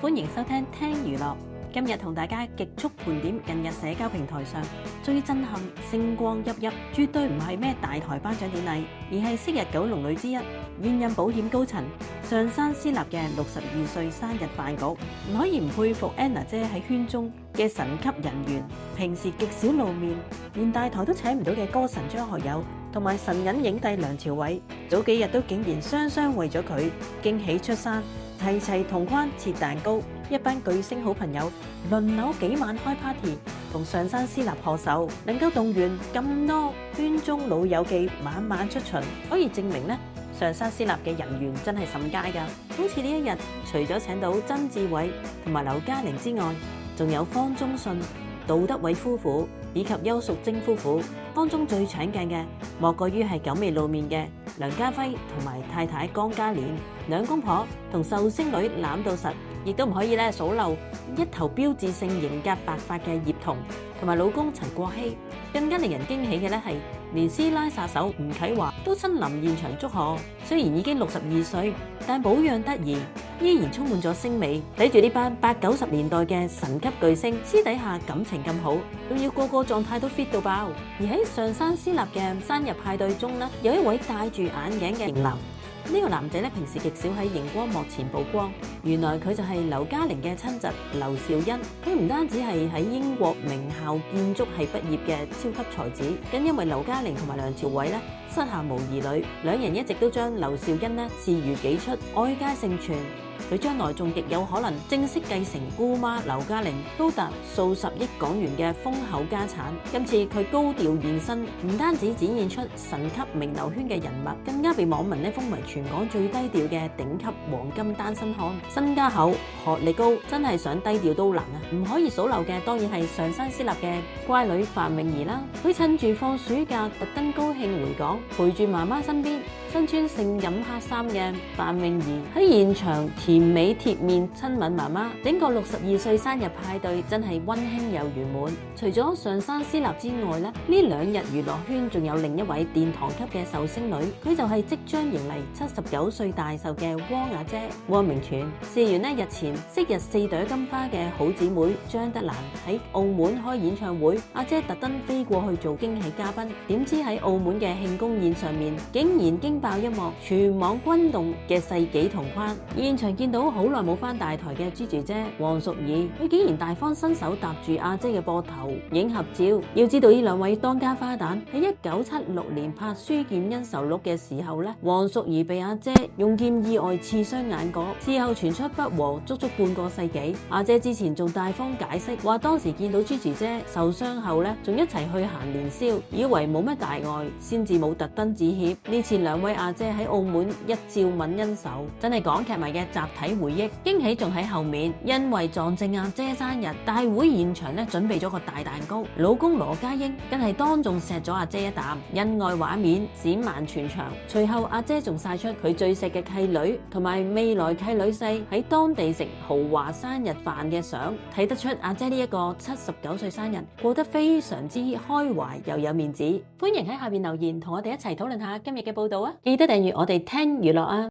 歡迎收聽娛樂。今日同大家極速盤點近日社交平台上最震撼、星光熠熠，絕對唔係咩大台頒獎典禮，而係昔日九龍女之一、現任保險高層上山私立嘅62歲生日飯局。唔可以唔佩服 Anna 姐喺圈中嘅神級人緣，平時極少露面，連大台都請唔到嘅歌神張學友同埋神隱影帝梁朝偉，早幾日都竟然雙雙為咗佢驚喜出山，齊齊同框切蛋糕，一班巨星好朋友輪流幾晚開 party， 同上山私立賀壽，能夠動員咁多圈中老友記晚晚出巡，可以證明呢上山私立嘅人緣真係甚佳㗎。好似呢一日，除咗請到曾志偉同埋劉嘉玲之外，仲有方中信、杜德偉夫婦以及邱淑貞夫婦，當中最搶鏡嘅莫過於係久未露面嘅梁家輝同埋太太江嘉蓮，兩公婆同壽星女攬到實，亦都唔可以數漏一頭標誌性型格白髮嘅葉童同埋老公陳國希。更加令人驚喜嘅係，連師奶殺手吳啟華都親臨現場祝賀。雖然已經62歲，但保養得宜，依然充滿咗星味。睇住呢班80、90年代嘅神級巨星，私底下感情咁好，仲要個個狀態都 fit 到爆。而喺上山私立嘅生日派對中呢，有一位戴住眼鏡嘅型男。呢個男仔咧，平時極少喺熒光幕前曝光，原來佢就係劉嘉玲嘅親侄劉兆恩。佢唔單止係喺英國名校建築系畢業嘅超級才子，更因為劉嘉玲同埋梁朝偉咧膝下無兒女，兩人一直都將劉兆恩咧視如己出，愛皆盛傳。佢將來仲極有可能正式繼承姑媽劉嘉玲高達數十億港元嘅豐厚家產。今次佢高調現身，唔單止展現出神級名流圈嘅人物，更加被網民封為全港最低調嘅頂級黃金單身漢。身家厚、學歷高，真係想低調都難啊！唔可以數漏嘅當然係上山私立嘅乖女范詠儀啦。佢趁住放暑假特登高興回港，陪住媽媽身邊，身穿性感黑衫嘅范詠儀喺現場甜美貼面親吻媽媽，整個62歲生日派對真係溫馨又圓滿。除咗上山私立之外呢兩日娛樂圈仲有另一位殿堂級嘅壽星女，佢就係即將迎嚟79歲大壽嘅汪阿姐汪明荃。事緣日前昔日4朵金花嘅好姊妹張德蘭喺澳門開演唱會，阿姐特登飛過去做驚喜嘉賓，點知喺澳門嘅慶功宴上面竟然驚爆一幕全網轟動嘅世紀同框。現場見到好耐冇返大台嘅 Gigi 姐黃淑儀，佢竟然大方伸手搭住阿姐嘅膊頭影合照。要知道呢兩位當家花旦喺1976年拍《書劍恩仇錄》嘅時候黃淑儀被阿姐用劍意外刺傷眼角，事後傳出不和足足半個世紀。阿姐之前仲大方解釋，話當時見到 Gigi 姐受傷後仲一齊去行年宵，以為冇乜大礙，先至冇特登致歉。呢次兩位阿姐喺澳門一照泯恩仇，真係港劇迷嘅集體回憶。驚喜仲喺後面，因為撞正阿姐生日，大會現場準備咗個大蛋糕，老公羅家英更係當眾錫咗阿姐一啖，恩愛畫面閃漫全場。隨後阿姐仲晒出佢最錫嘅契女同埋未來契女婿喺當地食豪華生日飯嘅相，睇得出阿姐呢一個79歲生日過得非常之開懷又有面子。歡迎喺下邊留言同我哋一齊討論下今日嘅報道啊！記得訂閱我哋聽娛樂啊！